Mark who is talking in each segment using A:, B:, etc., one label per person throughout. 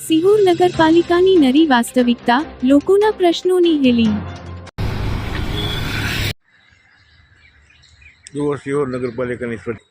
A: સિહોર નગરપાલિકાની નરી વાસ્તવિકતા, લોકોના પ્રશ્નોની હેલી.
B: જુઓ સિહોર નગરપાલિકાની સ્વચ્છ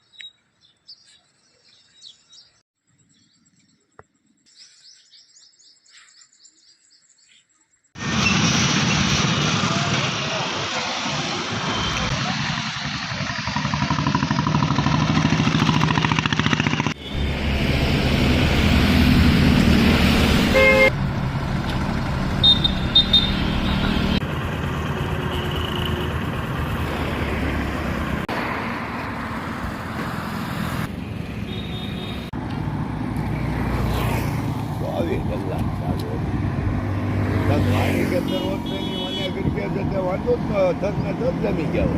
B: જમી ગયા.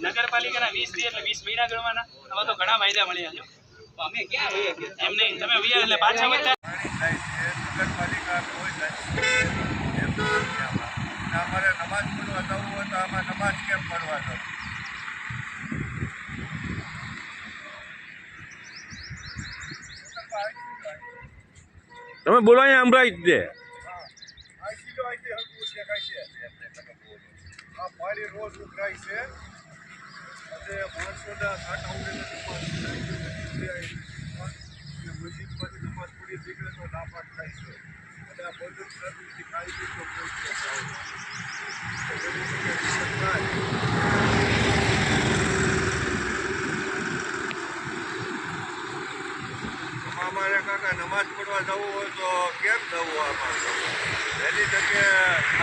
C: નગરપાલિકાના 20 દી એટલે 20 મહિના ગણવાના. આવા તો ઘણા ફાયદા મળ્યા છે. અમે ક્યાં હોઈએ એમ નહીં, તમે વિયા એટલે પાછા વધતા
B: નગરપાલિકા અમારે નમાજ પડવા જવું હોય તો આમાં નમાજ કેમ પડવા જવું? તમે બોલો અહીંયા અમરાઈ છે આ પાણી રોજ ઉભરાય છે અને માણસોના સાટા મસ્જિદમાંથી નમાજ પડી નીકળે તો નાપાક થાય છે અને આ બધું શરમથી ખાઈ અમારે કાકા નમાજ પડવા જવું હોય તો કેમ જવું? આમાં વહેલી તકે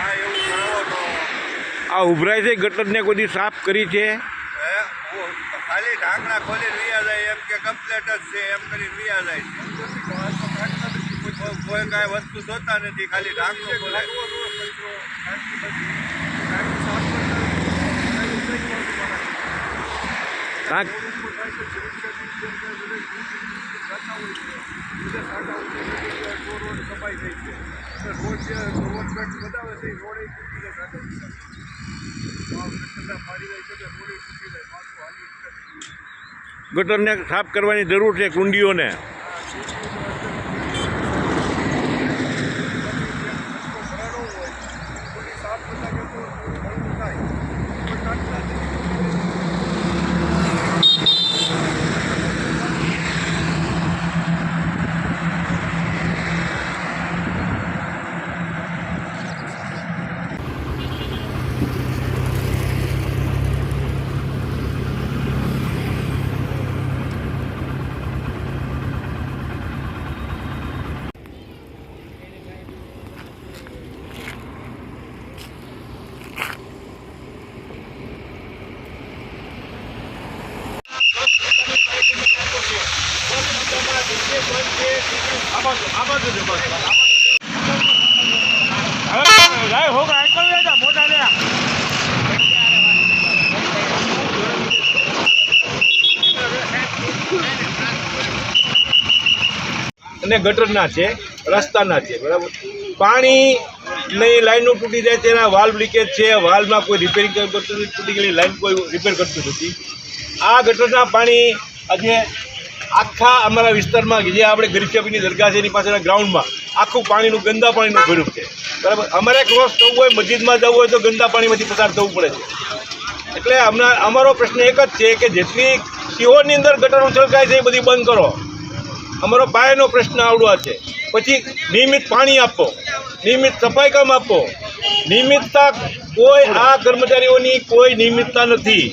B: આ એવું કરાવો તો આ ઉભરાય છે ગટરને કોઈ સાફ કરી છે? ખાલી ઢાંકણા ખોલી વિયા જાય એમ કે કમ્પ્લેટ જ છે એમ કરી વિયા જાય છે. કોઈ કાંઈ વસ્તુ જોતા નથી, ખાલી ઢાંકણું ખોલે. ગટરને સાફ કરવાની જરૂર છે, કુંડીઓને. અને ગટરના છે, રસ્તાના છે, બરાબર. પાણીની લાઈનો તૂટી જાય છે, એના વાલ્વ લીકેજ છે, વાલ્વમાં કોઈ રિપેરિંગ કરતું નથી, તૂટી ગયેલી લાઈન કોઈ રિપેર કરતું નથી. આ ગટરના પાણી આજે આખા અમારા વિસ્તારમાં જે આપણે ગરીસાબીની દરગાહ છે એની પાસેના ગ્રાઉન્ડમાં આખું પાણીનું ગંદા પાણીનું ભર્યું છે, બરાબર. અમારે ક્રોસ થવું હોય, મસ્જિદમાં જવું હોય તો ગંદા પાણીમાંથી પસાર થવું પડે છે. એટલે અમારો પ્રશ્ન એક જ છે કે જેટલી સિહોરની અંદર ગટર ઉછળકાય છે એ બધી બંધ કરો. અમારો પાયાનો પ્રશ્ન આવડો છે. પછી નિયમિત પાણી આપો, નિયમિત સફાઈ કામ આપો, નિયમિતતા કોઈ આ કર્મચારીઓની કોઈ નિયમિતતા નથી.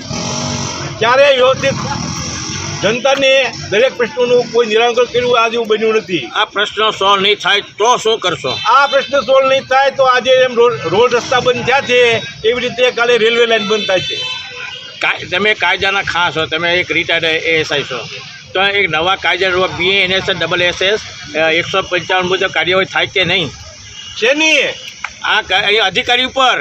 B: ક્યારેય વ્યવસ્થિત જનતાને દરેક પ્રશ્નોનું કોઈ નિરાકરણ કર્યું આજે એવું બન્યું નથી.
D: આ પ્રશ્નો સોલ્વ નહીં થાય તો શું કરશો?
B: આ પ્રશ્ન સોલ્વ નહીં થાય તો આજે એમ રોડ રસ્તા બંધ થયા છે એવી રીતે કાલે રેલવે લાઈન બંધ થાય છે.
D: તમે કાયદાના ખાસ છો, તમે એક રિટાયર્ડ એએસઆઈ છો, તો એક નવા કાયદા BANS SS 155 મુજબ કાર્યવાહી થાય કે નહીં?
B: શેની
D: આ અધિકારી ઉપર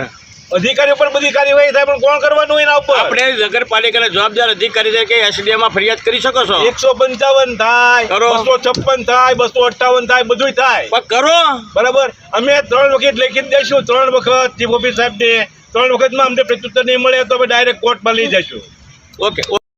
B: અધિકારીઓ પર બધી કાર્યવાહી થાય, પણ કોણ કરવાનું એના ઉપર?
D: આપણે નગરપાલિકાના જવાબદાર અધિકારી તરીકે SDમાં ફરિયાદ કરી શકો છો.
B: 155 થાય,
D: કરો.
B: 256 થાય, 258 થાય, બધું થાય.
D: પણ કરો.
B: બરાબર. અમે 3 વખત લેખિત દઈશું, 3 વખત ચીફ ઓફિસર સાહેબને. 3 વખતમાં અમને પ્રત્યુત્તર નહીં મળે તો અમે ડાયરેક્ટ કોર્ટમાં લઈ જઈશું.
D: ઓકે.